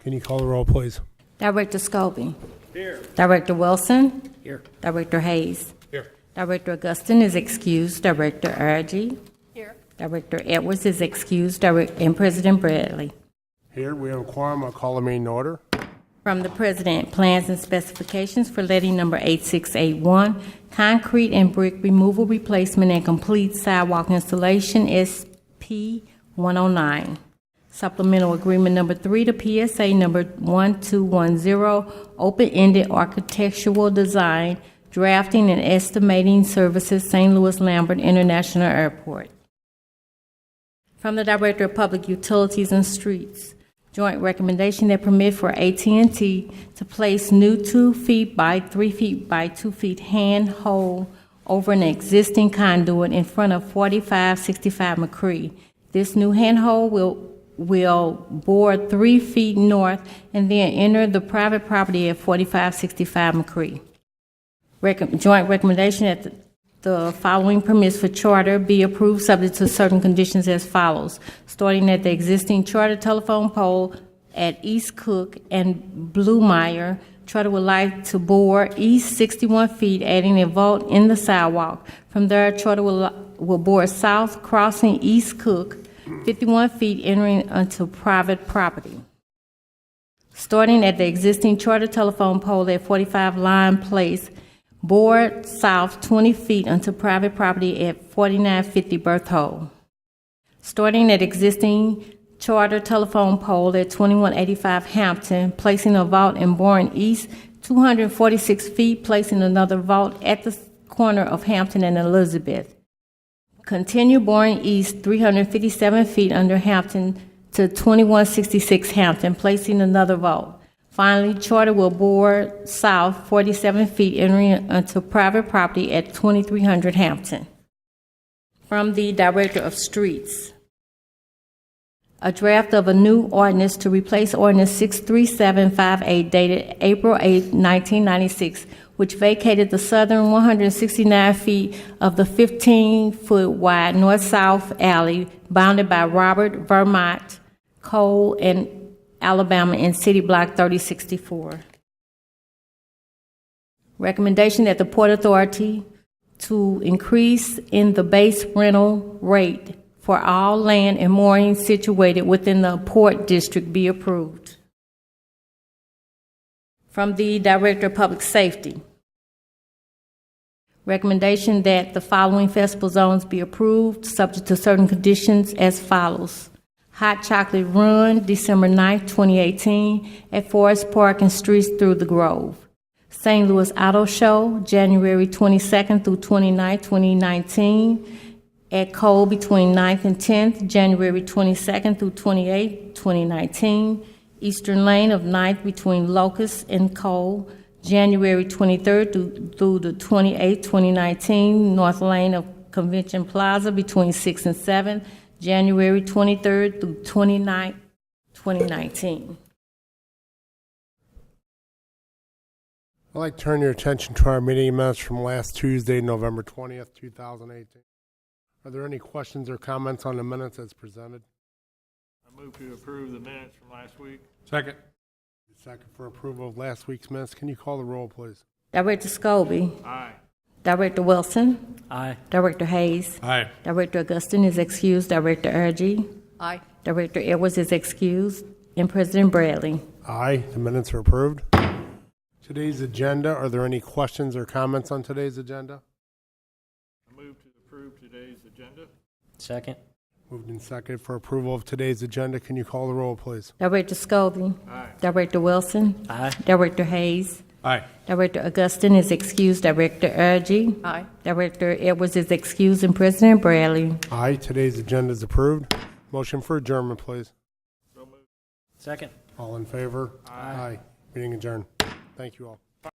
Can you call the roll, please? Director Scobie. Here. Director Wilson. Here. Director Hayes. Here. Director Augustin is excused. Director Ergy. Here. Director Edwards is excused. And President Bradley. Here, we have a quorum. I'll call the meeting in order. From the President, plans and specifications for letting number 8681, concrete and brick removal, replacement, and complete sidewalk installation, SP 109. Supplemental agreement number 3 to PSA number 1210, open-ended architectural design, drafting and estimating services, St. Louis Lambert International Airport. From the Director of Public Utilities and Streets, joint recommendation that permit for AT&T to place new 2 feet by 3 feet by 2 feet handhold over an existing conduit in front of 4565 McCree. This new handhold will bore 3 feet north and then enter the private property at 4565 McCree. Joint recommendation that the following permits for charter be approved subject to certain conditions as follows. Starting at the existing charter telephone pole at East Cook and Bluemeyer, charter would like to bore east 61 feet, adding a vault in the sidewalk. From there, charter will bore south, crossing East Cook, 51 feet, entering onto private property. Starting at the existing charter telephone pole at 45 Lime Place, bore south 20 feet onto private property at 4950 Berthold. Starting at existing charter telephone pole at 2185 Hampton, placing a vault and boring east 246 feet, placing another vault at the corner of Hampton and Elizabeth. Continue boring east 357 feet under Hampton to 2166 Hampton, placing another vault. Finally, charter will bore south 47 feet, entering onto private property at 2300 Hampton. From the Director of Streets, a draft of a new ordinance to replace Ordinance 63758 dated April 8, 1996, which vacated the southern 169 feet of the 15-foot wide north-south alley bounded by Robert, Vermont, Cole, and Alabama in City Block 3064. Recommendation that the Port Authority to increase in the base rental rate for all land and moorings situated within the Port District be approved. From the Director of Public Safety, recommendation that the following festival zones be approved, subject to certain conditions as follows. Hot Chocolate Run, December 9, 2018, at Forest Park and streets through the Grove. St. Louis Auto Show, January 22nd through 29, 2019, at Cole between 9th and 10th, January 22nd through 28, 2019. Eastern Lane of 9th between Locust and Cole, January 23rd through the 28th, 2019. North Lane of Convention Plaza between 6th and 7th, January 23rd through 29th, 2019. I'd like to turn your attention to our meeting minutes from last Tuesday, November 20th, 2018. Are there any questions or comments on the minutes as presented? I move to approve the minutes from last week. Second. Second for approval of last week's minutes. Can you call the roll, please? Director Scobie. Aye. Director Wilson. Aye. Director Hayes. Aye. Director Augustin is excused. Director Ergy. Aye. Director Edwards is excused. And President Bradley. Aye. The minutes are approved. Today's agenda, are there any questions or comments on today's agenda? I move to approve today's agenda. Second. Moved and seconded for approval of today's agenda. Can you call the roll, please? Director Scobie. Aye. Director Wilson. Aye. Director Hayes. Aye. Director Augustin is excused. Director Ergy. Aye. Director Edwards is excused. And President Bradley. Aye. Today's agenda is approved. Motion for adjournment, please. So moved. Second. All in favor? Aye. Meeting adjourned. Thank you all.